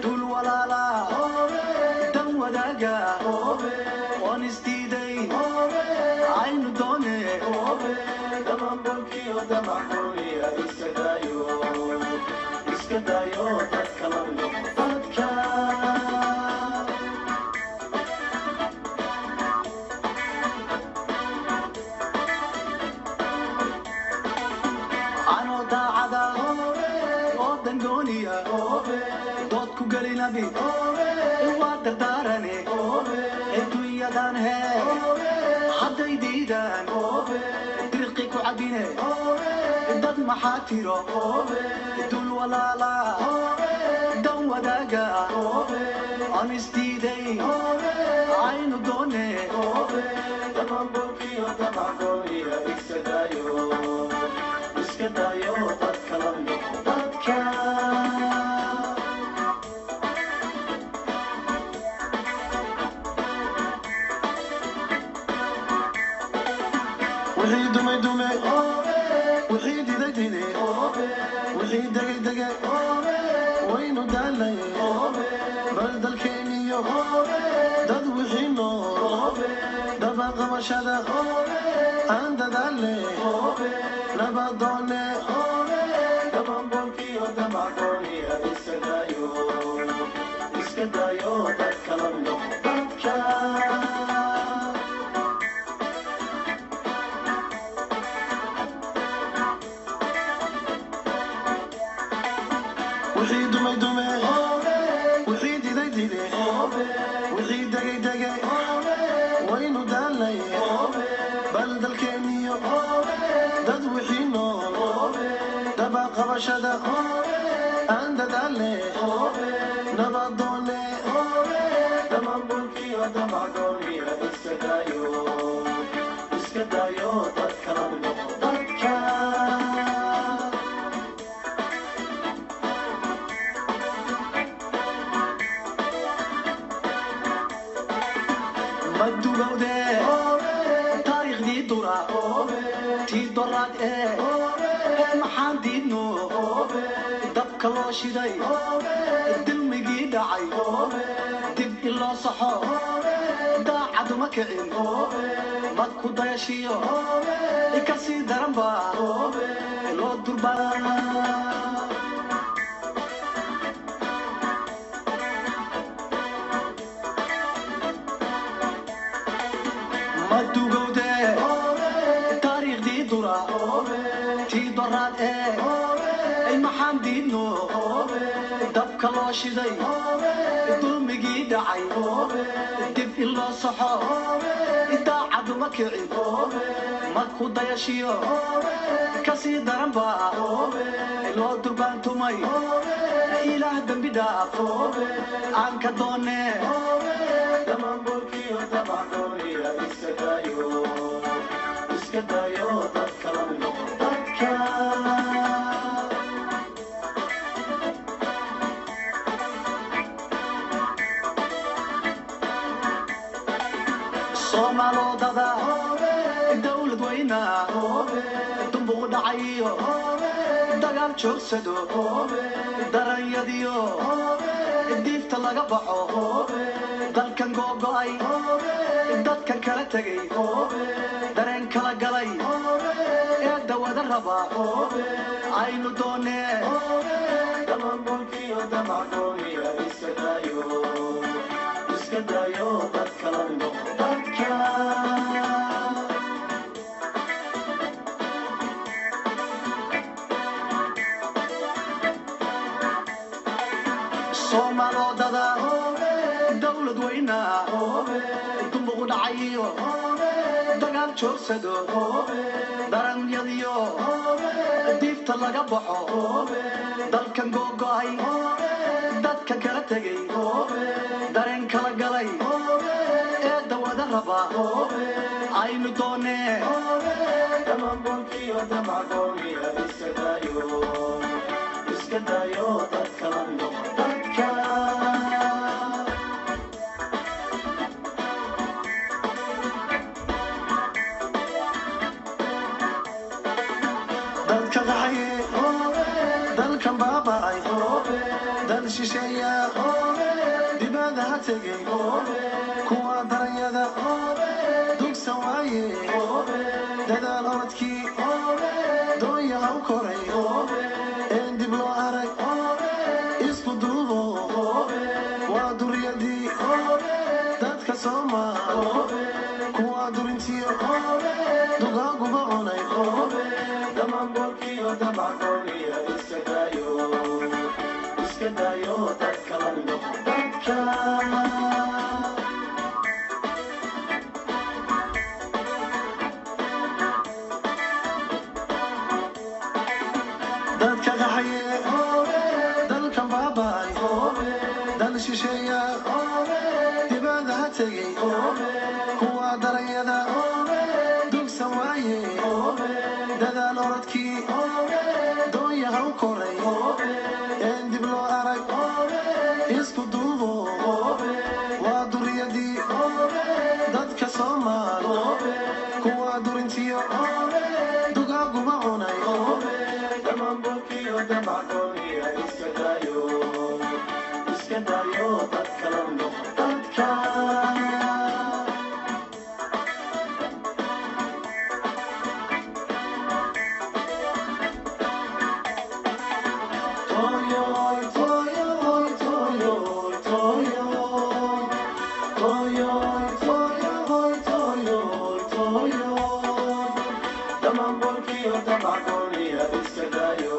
dul walaala dan wadaaga oon isdiiday aynu doone dhammaanbolkiyo damaxuuniya iska dayo dadka la noqo dadka anoo daacada oo dangooniya dood ku gelinabi waa dardaarane adduunyadan hee hadday diidaan dirqi ku cabine dad maxaa tiro dul walaala dan wadaaga aan isdiiday aynu doone dhammaanbolkiyo damaxgooniya iska dayo dadka la noqo dadka wixii dumay dume wixii diday dide wixii degay dege waynu daalay bal dalkeeniyo dad wixii nool dabaqabashada aan dadaale nabadoone dhammaanbolkiyo damaxgooniya iska dayo dadka la noqo dadka wixii dumay dume wixii diday dide wixii degay dege waynu daalay bal dalkeeniyo dad wixii nool dabaqabashada aan dadaale nabadoone dhammaanbolkiyo damaxgooniya iska dayo dadka la noqo dadka madugowde taariikhdii dura tii doraad maxaan diidno dabka loo shiday dilmigii dhacay dib iloo saxo daacaduma kicin mad ku dayashiyo kasii daranba loo durbaa madugowde taariikhdii dura tii doraad maxaan diidno dabka loo shiday dulmigii dhacay dib in loo saxo daacaduma kicin mad ku dayashiyo kasii daranba loo durbaantumay ilaah dembi dhaaf aan ka doone dhammaanbolkiyo damaxgooniya iska dayo dadka la noqo dadka soomaalodada dawlad weyna dumbuq dhacayo dagaal joogsado daranyadiyo diifta laga baxo dalkan googo'ay dadkan kala tegay dareen kala galay ee dawada raba aynu doone dhammaanbolkiyo damaxgooniya iska dayo dadka la noqo dadka soomaalodada dawlad weyna dumbuq dhacayo dagaal joogsado daranyadiyo diifta laga baxo dalkan googo'ay dadka kala tegay dareen kala galay ee dawada raba aynu doonee dhammaanbolkiyo damacgooniya iska dayo dadka la noqo dadka dadka qaxaye dalkan baaba'ay dal shisheeya dibadda ha tegay kuwa daranyada dugsan waaye dadaal orodkii doonya ha u koray een dib loo arag isku duubo waa duriyadii dadka soomaal kuwa durintiyo dugaaguba cunay dhammaanbolkiyo damacgooniya iska dayo dadka la noqo dadka dadka qaxaye dalkan baaba'ay dal shisheeya dibadda ha tegay kuwa daranyada dugsan waaye dadaal orodkii doonya ha u koray een dib loo arag isku duubo waa duriyadii dadka soomaal kuwa durintiyo dugaaguba cunay dhammaanbolkiyo damacgooniya iska dayo dadka la noqo dadka dhammaanbolkiyo damacgooniya iska dayo